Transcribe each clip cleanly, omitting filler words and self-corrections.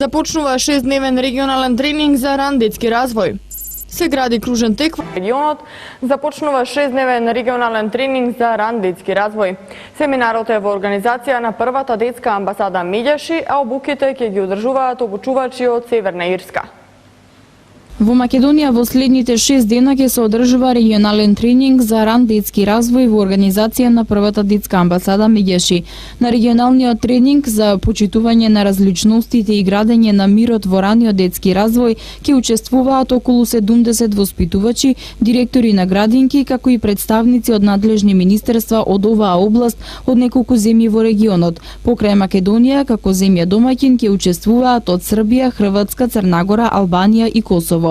Започнува 6-дневен регионален тренинг за ран детски развој. Се гради кружен тек во регионот, започнува 6-дневен регионален тренинг за ран детски развој. Семинарот е во организација на првата детска амбасада Меѓаши, а обуките ќе ги одржуваат обучувачи од Северна Ирска. Во Македонија во следните 6 дена ќе се одржува регионален тренинг за ран детски развој во организација на првата детска амбасада Меѓаши. На регионалниот тренинг за почитување на различностите и градење на мирот во раниот детски развој ќе учествуваат околу 70 воспитувачи, директори на градинки, како и представници од надлежни министерства од оваа област од неколку земји во регионот. Покрај Македонија, како земја домаќин ќе учествуваат од Србија, Хрватска, Црнагора, Албанија и Косово.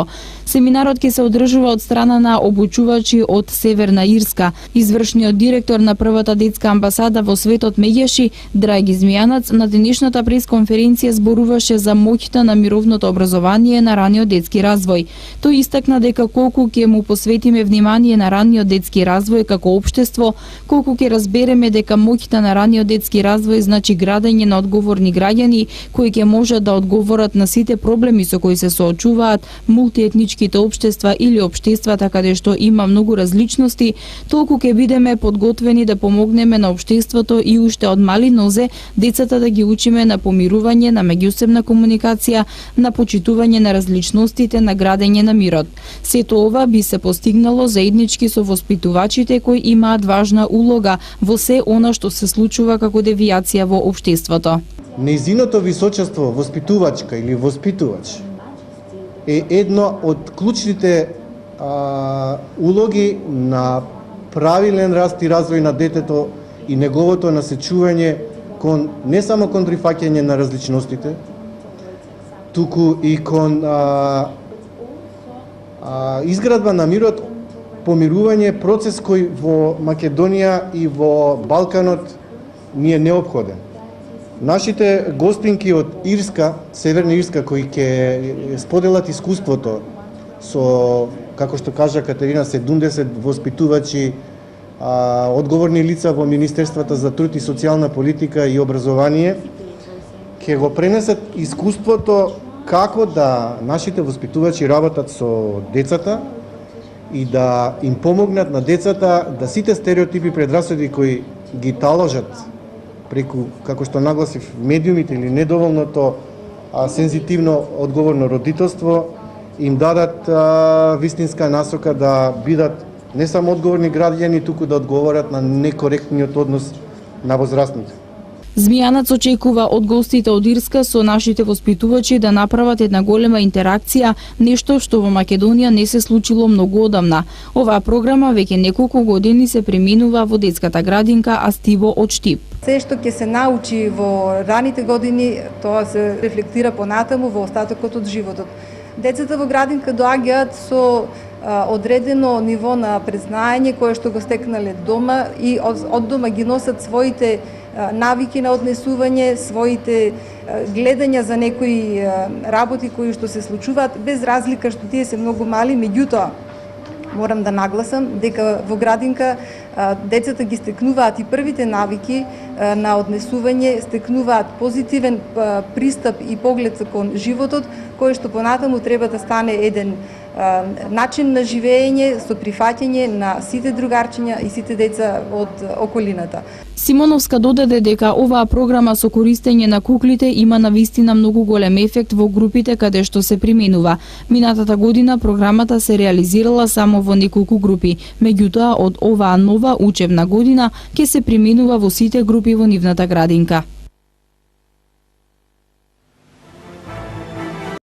Семинарот ќе се одржува од страна на обучувачи од Северна Ирска. Извршниот директор на првата детска амбасада во светот Меѓаши, Драги Змијанац, на денешната пресконференција зборуваше за моќта на мировното образование на раниот детски развој. Тој истакна дека колку ќе му посветиме внимание на раниот детски развој како општество, колку ќе разбереме дека моќта на раниот детски развој значи градење на одговорни граѓани кои ќе можат да одговорат на сите проблеми со кои се соочуваат мултиетничките општества или општествата каде што има многу различности, толку ќе бидеме подготвени да помогнеме на општеството и уште од мали нозе децата да ги учиме на помирување, на меѓусебна комуникација, на почитување на различностите, на градење на мирот. Сето ова би се постигнало заеднички со воспитувачите кои имаат важна улога во се она што се случува како девијација во општеството. Нејзиното височество воспитувачка или воспитувач е едно од клучните улоги на правилен раст и развој на детето и неговото насечување кон не само кон прифаќање на различностите, туку и кон изградба на мирот, помирување, процес кој во Македонија и во Балканот ни е неопходен. Нашите гостинки од Ирска, Северна Ирска, кои ќе споделат искуството со, како што кажа Катерина, 70 воспитувачи, одговорни лица во Министерствата за труд и социјална политика и образование, ќе го пренесат искуството како да нашите воспитувачи работат со децата и да им помогнат на децата да сите стереотипи, предрасуди кои ги таложат преку, како што нагласив, медиумите или недоволното сензитивно одговорно родителство, им дадат вистинска насока да бидат не само одговорни граѓани, туку да одговорат на некоректниот однос на возрастните. Змијанац очекува од гостите од Ирска со нашите воспитувачи да направат една голема интеракција, нешто што во Македонија не се случило многу одамна. Оваа програма веќе неколку години се применува во детската градинка Астиво од Штип. Се што ќе се научи во раните години, тоа се рефлектира понатаму во остатокот од животот. Децата во градинка доаѓаат со одредено ниво на признаење кое што го стекнале дома и од дома ги носат своите навики на однесување, своите гледања за некои работи кои што се случуваат, без разлика што тие се многу мали, меѓутоа морам да нагласам дека во градинка децата ги стекнуваат и првите навики на однесување, стекнуваат позитивен пристап и поглед кон животот, кој што понатаму треба да стане еден начин на живење со прифаќање на сите другарчиња и сите деца од околината. Симоновска додаде дека оваа програма со користење на куклите има навистина многу голем ефект во групите каде што се применува. Минатата година програмата се реализирала само во неколку групи, меѓутоа од оваа нова учебна година ќе се применува во сите групи во нивната градинка.